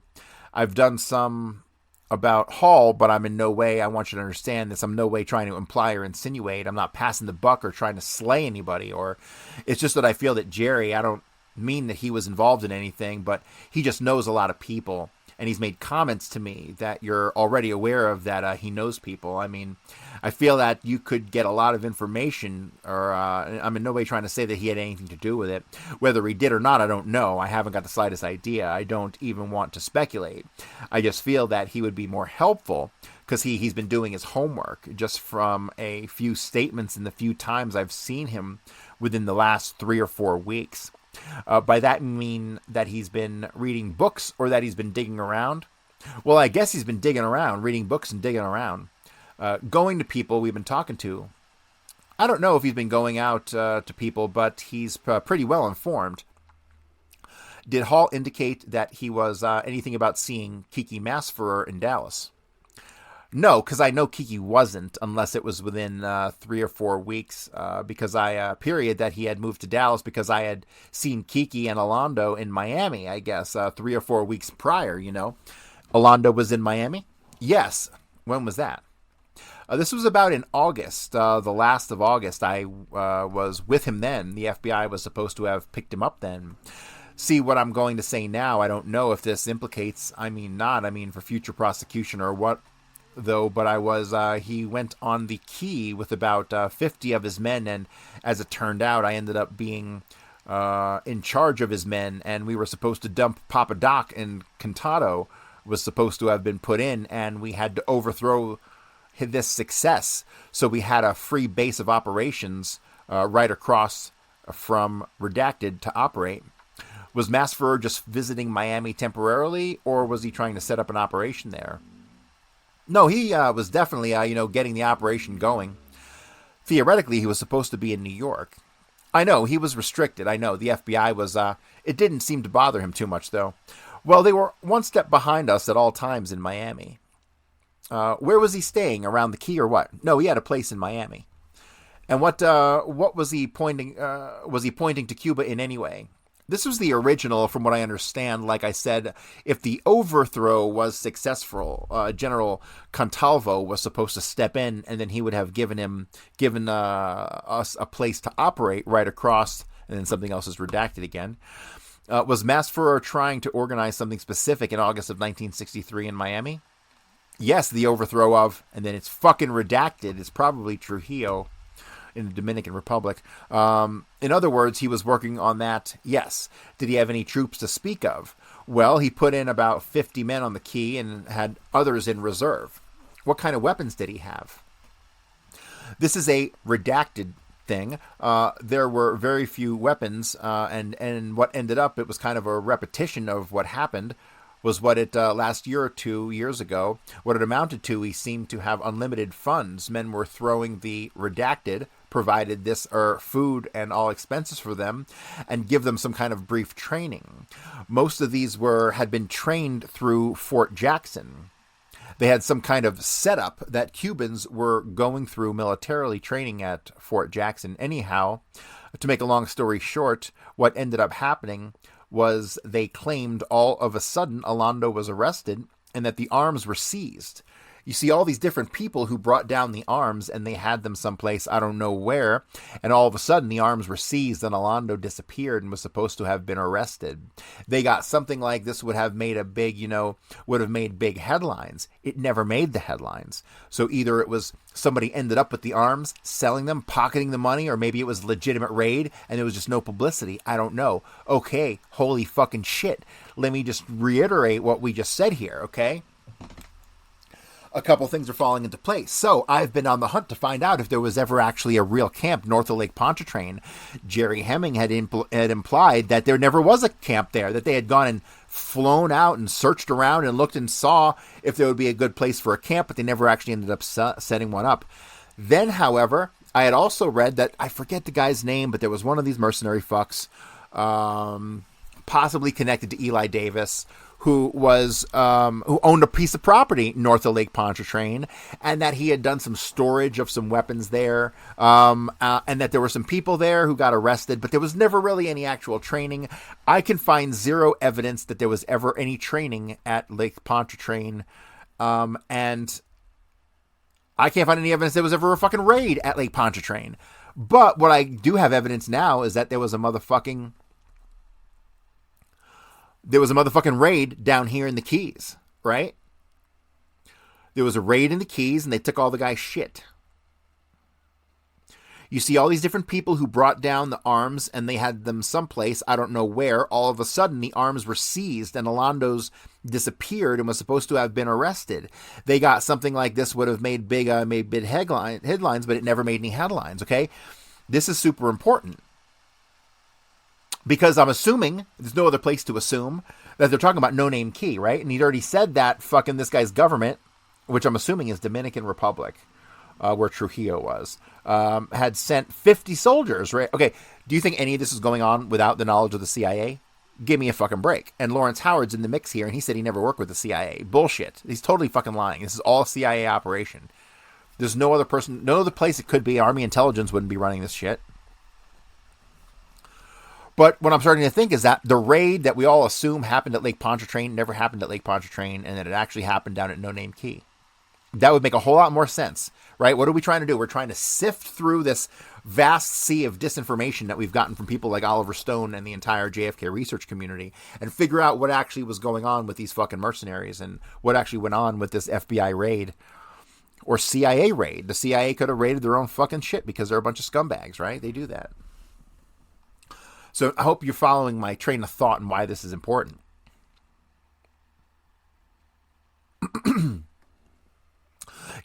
I've done some about Hall, but I'm in no way, I want you to understand this, I'm no way trying to imply or insinuate. I'm not passing the buck or trying to slay anybody. Or it's just that I feel that Jerry, I don't mean that he was involved in anything, but he just knows a lot of people. And he's made comments to me that you're already aware of, that he knows people. I mean, I feel that you could get a lot of information, or I'm in no way trying to say that he had anything to do with it. Whether he did or not, I don't know. I haven't got the slightest idea. I don't even want to speculate. I just feel that he would be more helpful because he's been doing his homework just from a few statements and the few times I've seen him within the last 3 or 4 weeks. By that mean that he's been reading books or that he's been digging around? Well, I guess he's been digging around, reading books and digging around. Going to people we've been talking to. I don't know if he's been going out to people, but he's pretty well informed. Did Hall indicate that he was anything about seeing Kiki Masferer in Dallas? No, because I know Kiki wasn't, unless it was within 3 or 4 weeks, because period that he had moved to Dallas because I had seen Kiki and Alondo in Miami, I guess, 3 or 4 weeks prior, you know. Alondo was in Miami? Yes. When was that? This was about in August, the last of August. I was with him then. The FBI was supposed to have picked him up then. See, what I'm going to say now, I don't know if this implicates, for future prosecution or what, though, but he went on the key with about 50 of his men, and as it turned out, I ended up being in charge of his men, and we were supposed to dump Papa Doc, and Cantado was supposed to have been put in, and we had to overthrow this success, so we had a free base of operations right across from Redacted to operate. Was Masferer just visiting Miami temporarily, or was he trying to set up an operation there? No, he was definitely, getting the operation going. Theoretically, he was supposed to be in New York. I know, he was restricted. I know, the FBI was, it didn't seem to bother him too much, though. Well, they were one step behind us at all times in Miami. Where was he staying? Around the Key or what? No, he had a place in Miami. And what was he pointing? Was he pointing to Cuba in any way? This was the original, from what I understand. Like I said, if the overthrow was successful, General Contalvo was supposed to step in, and then he would have given us a place to operate right across and then something else is redacted again. Was Masfuror trying to organize something specific in August of 1963 in Miami? Yes, the overthrow of, and then it's fucking redacted. It's probably Trujillo in the Dominican Republic. In other words, he was working on that. Yes. Did he have any troops to speak of? Well, he put in about 50 men on the key and had others in reserve. What kind of weapons did he have? This is a redacted thing. There were very few weapons, and what ended up, it was kind of a repetition of what happened, was what it last year or 2 years ago, what it amounted to. He seemed to have unlimited funds. Men were throwing the redacted, provided this food and all expenses for them, and give them some kind of brief training. Most of these had been trained through Fort Jackson. They had some kind of setup that Cubans were going through militarily training at Fort Jackson. Anyhow, to make a long story short, what ended up happening was they claimed all of a sudden Alondo was arrested and that the arms were seized. You see all these different people who brought down the arms, and they had them someplace, I don't know where, and all of a sudden the arms were seized and Alondo disappeared and was supposed to have been arrested. They got something like this would have made would have made big headlines. It never made the headlines. So either it was somebody ended up with the arms, selling them, pocketing the money, or maybe it was a legitimate raid and there was just no publicity. I don't know. Okay, holy fucking shit. Let me just reiterate what we just said here, okay? A couple things are falling into place. So I've been on the hunt to find out if there was ever actually a real camp north of Lake Pontchartrain. Jerry Hemming had implied that there never was a camp there, that they had gone and flown out and searched around and looked and saw if there would be a good place for a camp, but they never actually ended up setting one up. Then, however, I had also read that, I forget the guy's name, but there was one of these mercenary fucks, possibly connected to Eli Davis, who owned a piece of property north of Lake Pontchartrain, and that he had done some storage of some weapons there, and that there were some people there who got arrested, but there was never really any actual training. I can find zero evidence that there was ever any training at Lake Pontchartrain, and I can't find any evidence there was ever a fucking raid at Lake Pontchartrain. But what I do have evidence now is that there was a motherfucking raid down here in the Keys, right? There was a raid in the Keys, and they took all the guy's shit. You see all these different people who brought down the arms, and they had them someplace, I don't know where. All of a sudden, the arms were seized, and Alondo's disappeared and was supposed to have been arrested. They got something like this would have made big headlines, but it never made any headlines, okay? This is super important. Because I'm assuming, there's no other place to assume, that they're talking about No Name Key, right? And he'd already said that fucking this guy's government, which I'm assuming is Dominican Republic, where Trujillo was, had sent 50 soldiers, right? Okay, do you think any of this is going on without the knowledge of the CIA? Give me a fucking break. And Lawrence Howard's in the mix here, and he said he never worked with the CIA. Bullshit. He's totally fucking lying. This is all a CIA operation. There's no other place it could be. Army intelligence wouldn't be running this shit. But what I'm starting to think is that the raid that we all assume happened at Lake Pontchartrain never happened at Lake Pontchartrain, and that it actually happened down at No Name Key. That would make a whole lot more sense, right? What are we trying to do? We're trying to sift through this vast sea of disinformation that we've gotten from people like Oliver Stone and the entire JFK research community, and figure out what actually was going on with these fucking mercenaries and what actually went on with this FBI raid or CIA raid. The CIA could have raided their own fucking shit because they're a bunch of scumbags, right? They do that. So I hope you're following my train of thought and why this is important.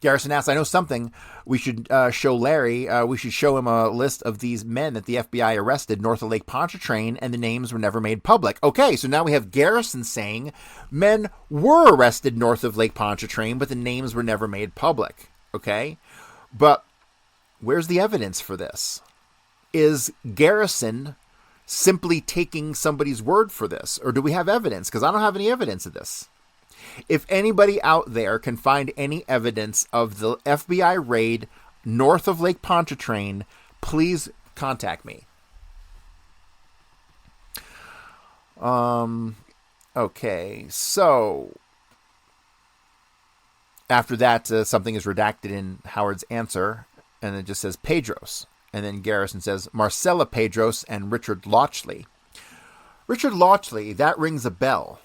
Garrison asks, I know something we should show Larry. We should show him a list of these men that the FBI arrested north of Lake Pontchartrain, and the names were never made public. Okay, so now we have Garrison saying men were arrested north of Lake Pontchartrain, but the names were never made public. Okay? But where's the evidence for this? Is Garrison simply taking somebody's word for this? Or do we have evidence? Because I don't have any evidence of this. If anybody out there can find any evidence of the FBI raid north of Lake Pontchartrain, please contact me. Okay, so after that, something is redacted in Howard's answer, and it just says Pedros. And then Garrison says, Marcella Pedros and Richard Lochley. Richard Lochley, that rings a bell.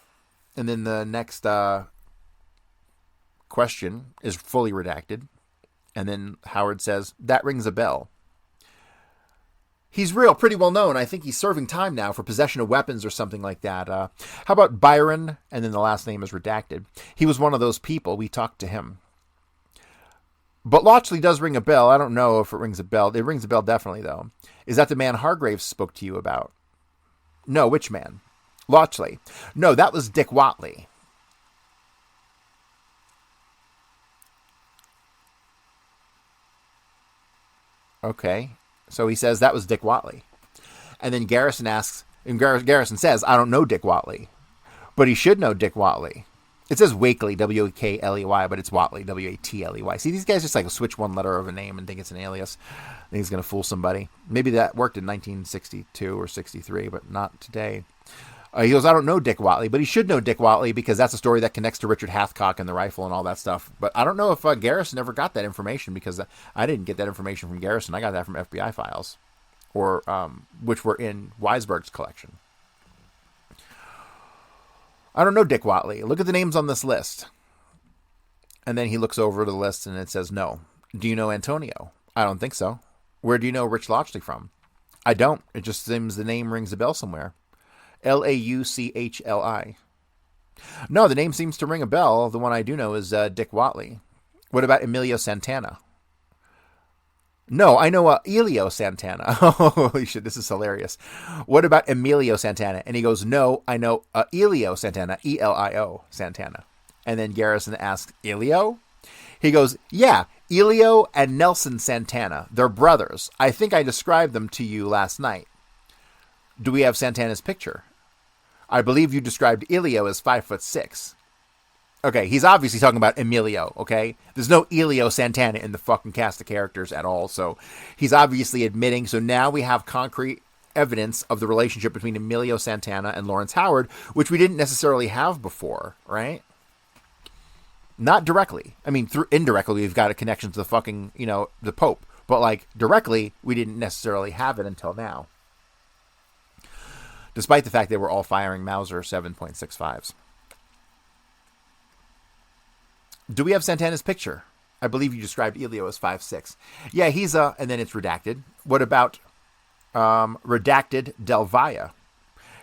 And then the next question is fully redacted. And then Howard says, that rings a bell. He's pretty well known. I think he's serving time now for possession of weapons or something like that. How about Byron? And then the last name is redacted. He was one of those people. We talked to him. But Lochley does ring a bell. I don't know if it rings a bell. It rings a bell definitely, though. Is that the man Hargraves spoke to you about? No, which man? Lochley. No, that was Dick Watley. Okay. So he says that was Dick Watley. And then Garrison asks, and Garrison says, I don't know Dick Watley. But he should know Dick Watley. It says Wakely, W-A-K-L-E-Y, but it's Watley, W-A-T-L-E-Y. See, these guys just like switch one letter of a name and think it's an alias. I think he's going to fool somebody. Maybe that worked in 1962 or 63, but not today. He goes, I don't know Dick Watley, but he should know Dick Watley because that's a story that connects to Richard Hathcock and the rifle and all that stuff. But I don't know if Garrison ever got that information because I didn't get that information from Garrison. I got that from FBI files, or which were in Weisberg's collection. I don't know Dick Watley. Look at the names on this list. And then he looks over the list and it says no. Do you know Antonio? I don't think so. Where do you know Rich Lochley from? I don't. It just seems the name rings a bell somewhere. L-A-U-C-H-L-I. No, the name seems to ring a bell. The one I do know is Dick Watley. What about Emilio Santana? No, I know Elio Santana. Holy shit, this is hilarious. What about Emilio Santana? And he goes, no, I know Elio Santana, E-L-I-O Santana. And then Garrison asks, Elio? He goes, yeah, Elio and Nelson Santana. They're brothers. I think I described them to you last night. Do we have Santana's picture? I believe you described Elio as 5'6". Okay, he's obviously talking about Emilio, okay? There's no Elio Santana in the fucking cast of characters at all, so he's obviously admitting. So now we have concrete evidence of the relationship between Emilio Santana and Lawrence Howard, which we didn't necessarily have before, right? Not directly. I mean, indirectly, we've got a connection to the fucking, the Pope. But, like, directly, we didn't necessarily have it until now. Despite the fact they were all firing Mauser 7.65s. Do we have Santana's picture? I believe you described Elio as 5'6". Yeah, he's and then it's redacted. What about redacted Del Valle?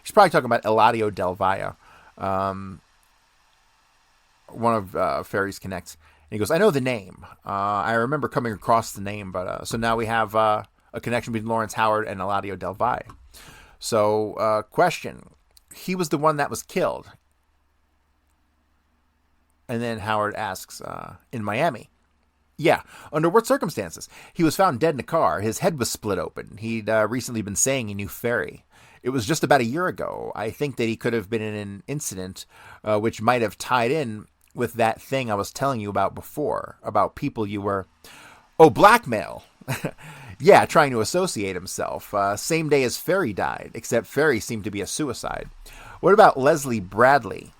She's probably talking about Eladio Del Valle. One of Ferry's connects. And he goes, I know the name. I remember coming across the name, but so now we have a connection between Lawrence Howard and Eladio Del Valle. So, question. He was the one that was killed. And then Howard asks, in Miami. Yeah. Under what circumstances? He was found dead in a car. His head was split open. He'd recently been saying he knew Ferry. It was just about a year ago. I think that he could have been in an incident which might have tied in with that thing I was telling you about before, about people you were... Oh, blackmail. Yeah, trying to associate himself. Same day as Ferry died, except Ferry seemed to be a suicide. What about Leslie Bradley?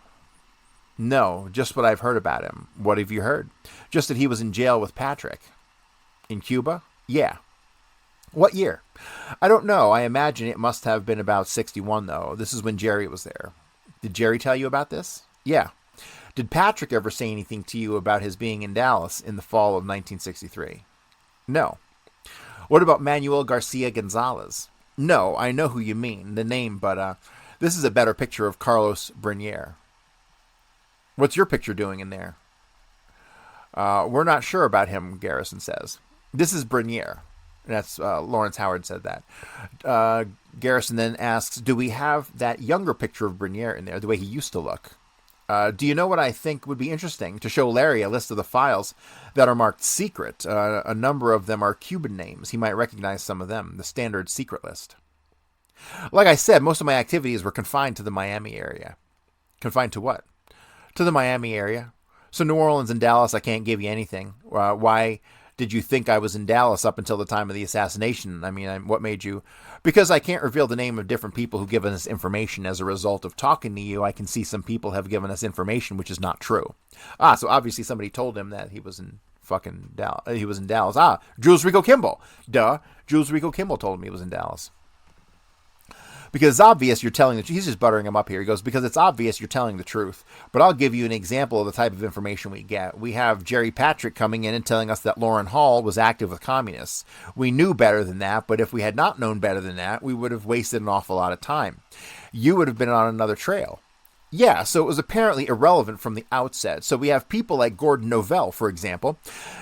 No, just what I've heard about him. What have you heard? Just that he was in jail with Patrick. In Cuba? Yeah. What year? I don't know. I imagine it must have been about 61, though. This is when Jerry was there. Did Jerry tell you about this? Yeah. Did Patrick ever say anything to you about his being in Dallas in the fall of 1963? No. What about Manuel Garcia Gonzalez? No, I know who you mean, the name, but this is a better picture of Carlos Bernier. What's your picture doing in there? We're not sure about him, Garrison says. This is Bernier. That's Lawrence Howard said that. Garrison then asks, do we have that younger picture of Bernier in there, the way he used to look? Do you know what I think would be interesting? To show Larry a list of the files that are marked secret. A number of them are Cuban names. He might recognize some of them. The standard secret list. Like I said, most of my activities were confined to the Miami area. Confined to what? To the Miami area. So New Orleans and Dallas, I can't give you anything. Why did you think I was in Dallas up until the time of the assassination? I mean, what made you... Because I can't reveal the name of different people who've given us information as a result of talking to you. I can see some people have given us information which is not true. So obviously somebody told him that he was in fucking Dallas. He was in Dallas. Ah, Jules Rico Kimball. Duh. Jules Rico Kimball told me he was in Dallas. Because it's obvious you're telling the truth. He's just buttering him up here. He goes, because it's obvious you're telling the truth. But I'll give you an example of the type of information we get. We have Jerry Patrick coming in and telling us that Lauren Hall was active with communists. We knew better than that, but if we had not known better than that, we would have wasted an awful lot of time. You would have been on another trail. Yeah, so it was apparently irrelevant from the outset. So we have people like Gordon Novell, for example,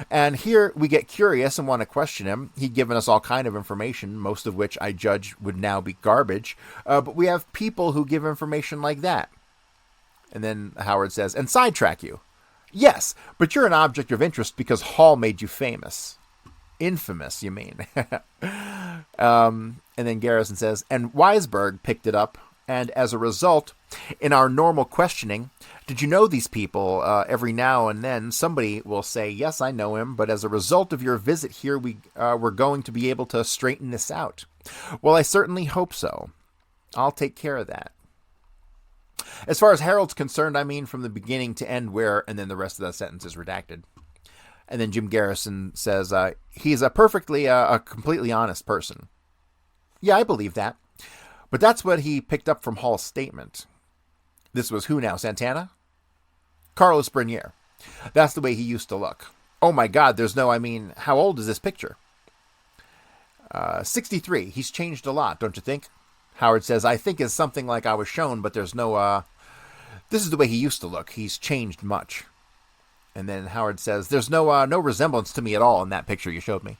and here we get curious and want to question him. He'd given us all kind of information, most of which I judge would now be garbage, but we have people who give information like that. And then Howard says, and sidetrack you. Yes, but you're an object of interest because Hall made you famous. Infamous, you mean. And then Garrison says, and Weisberg picked it up. And as a result, in our normal questioning, did you know these people? Every now and then, somebody will say, yes, I know him, but as a result of your visit here, we're going to be able to straighten this out. Well, I certainly hope so. I'll take care of that. As far as Harold's concerned, I mean from the beginning to end where, and then the rest of that sentence is redacted. And then Jim Garrison says, he's a completely honest person. Yeah, I believe that. But that's what he picked up from Hall's statement. This was who now, Santana? Carlos Bernier. That's the way he used to look. Oh my God, how old is this picture? 63. He's changed a lot, don't you think? Howard says, I think it's something like I was shown, but there's no, this is the way he used to look. He's changed much. And then Howard says, there's no resemblance to me at all in that picture you showed me.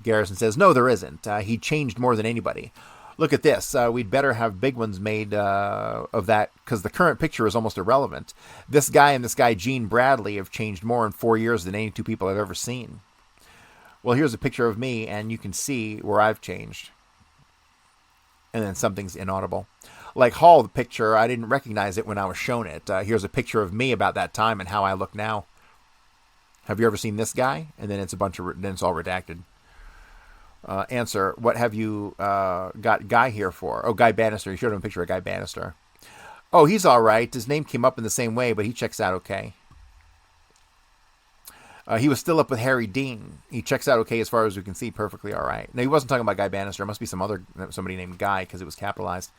Garrison says, no, there isn't. He changed more than anybody. Look at this. We'd better have big ones made of that because the current picture is almost irrelevant. This guy and this guy, Gene Bradley, have changed more in 4 years than any two people I've ever seen. Well, here's a picture of me, and you can see where I've changed. And then something's inaudible. Like Hall, the picture, I didn't recognize it when I was shown it. Here's a picture of me about that time and how I look now. Have you ever seen this guy? And then it's all redacted. Answer, what have you got Guy here for? Oh, Guy Bannister. You showed him a picture of Guy Bannister. Oh, he's all right. His name came up in the same way, but he checks out okay. He was still up with Harry Dean. He checks out okay as far as we can see, perfectly all right. No, he wasn't talking about Guy Bannister. It must be somebody named Guy because it was capitalized.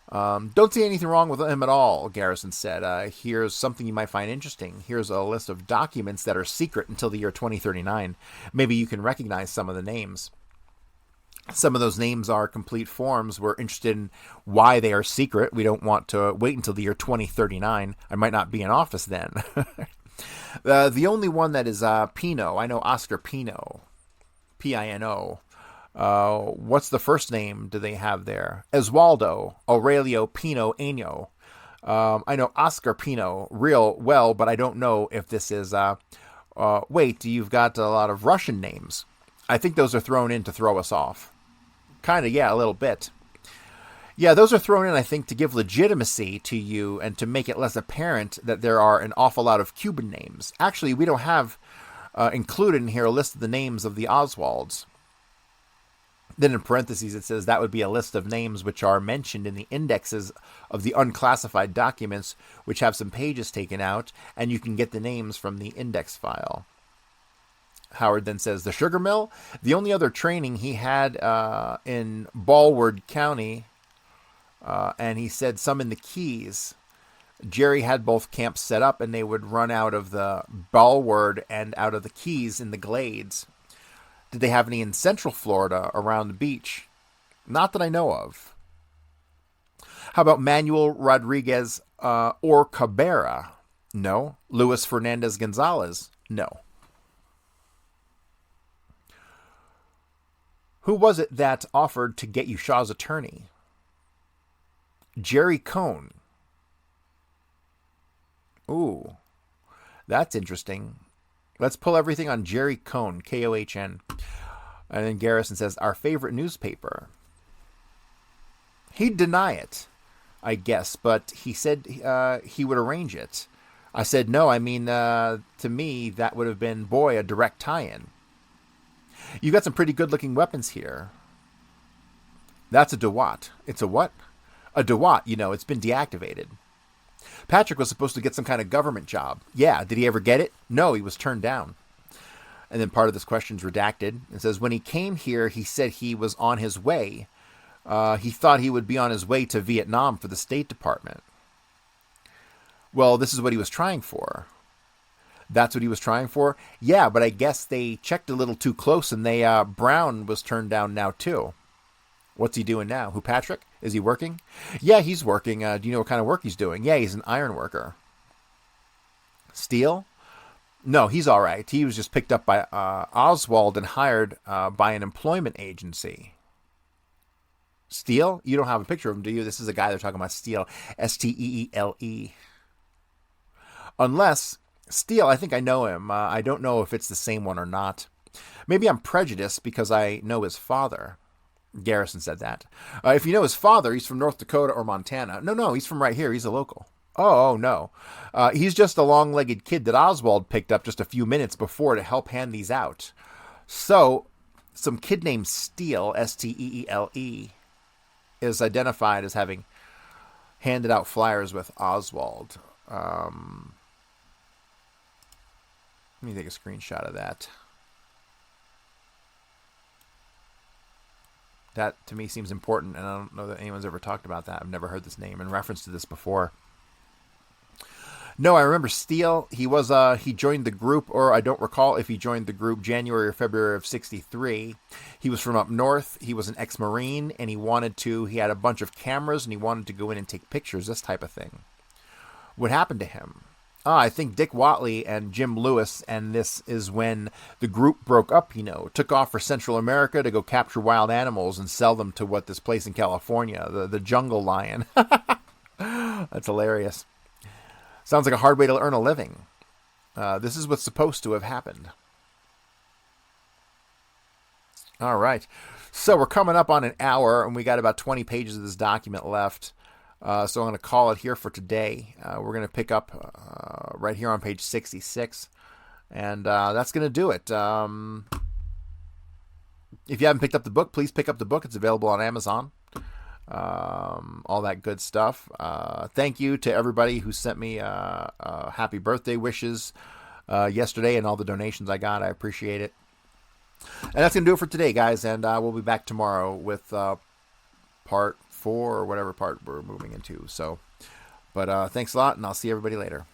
Don't see anything wrong with him at all, Garrison said. Here's something you might find interesting. Here's a list of documents that are secret until the year 2039. Maybe you can recognize some of the names. Some of those names are complete forms. We're interested in why they are secret. We don't want to wait until the year 2039. I might not be in office then. The only one that is Pino. I know Oscar Pino. Pino. What's the first name do they have there? Oswaldo Aurelio Pino Año. I know Oscar Pino real well, but I don't know if this is... wait, you've got a lot of Russian names. I think those are thrown in to throw us off. Kind of, yeah, a little bit. Yeah, those are thrown in, I think, to give legitimacy to you and to make it less apparent that there are an awful lot of Cuban names. Actually, we don't have included in here a list of the names of the Oswalds. Then in parentheses it says that would be a list of names which are mentioned in the indexes of the unclassified documents which have some pages taken out, and you can get the names from the index file. Howard then says, the sugar mill? The only other training he had in Ballward County, and he said some in the Keys. Jerry had both camps set up, and they would run out of the Ballward and out of the Keys in the Glades. Did they have any in Central Florida around the beach? Not that I know of. How about Manuel Rodriguez or Cabrera? No. Luis Fernandez Gonzalez? No. Who was it that offered to get you Shaw's attorney? Jerry Cohn. Ooh, that's interesting. Let's pull everything on Jerry Cohn, K-O-H-N. And then Garrison says, our favorite newspaper. He'd deny it, I guess, but he said he would arrange it. I said, no, to me, that would have been, a direct tie-in. You've got some pretty good-looking weapons here. That's a DeWatt. It's a what? A DeWatt, it's been deactivated. Patrick was supposed to get some kind of government job. Yeah, did he ever get it? No, he was turned down. And then part of this question's redacted. It says, when he came here, he said he was on his way. He thought he would be on his way to Vietnam for the State Department. Well, this is what he was trying for. That's what he was trying for? Yeah, but I guess they checked a little too close, and Brown was turned down now, too. What's he doing now? Who, Patrick? Is he working? Yeah, he's working. Do you know what kind of work he's doing? Yeah, he's an iron worker. Steele? No, he's all right. He was just picked up by Oswald and hired by an employment agency. Steele? You don't have a picture of him, do you? This is a guy they're talking about, Steele. Steele. Unless, Steele, I think I know him. I don't know if it's the same one or not. Maybe I'm prejudiced because I know his father. Garrison said that. If you know his father, he's from North Dakota or Montana. No, he's from right here. He's a local. Oh, no. He's just a long-legged kid that Oswald picked up just a few minutes before to help hand these out. So, some kid named Steele, Steele, is identified as having handed out flyers with Oswald. Let me take a screenshot of that. That, to me, seems important, and I don't know that anyone's ever talked about that. I've never heard this name in reference to this before. No, I remember Steele. He joined the group, or I don't recall if he joined the group January or February of '63. He was from up north. He was an ex-Marine, and he had a bunch of cameras, and he wanted to go in and take pictures, this type of thing. What happened to him? I think Dick Watley and Jim Lewis, and this is when the group broke up, took off for Central America to go capture wild animals and sell them to this place in California, the jungle lion. That's hilarious. Sounds like a hard way to earn a living. This is what's supposed to have happened. All right. So we're coming up on an hour, and we got about 20 pages of this document left. So I'm going to call it here for today. We're going to pick up right here on page 66. And that's going to do it. If you haven't picked up the book, please pick up the book. It's available on Amazon. All that good stuff. Thank you to everybody who sent me happy birthday wishes yesterday and all the donations I got. I appreciate it. And that's going to do it for today, guys. And we'll be back tomorrow with part 4 or whatever part we're moving into. So, but thanks a lot, and I'll see everybody later.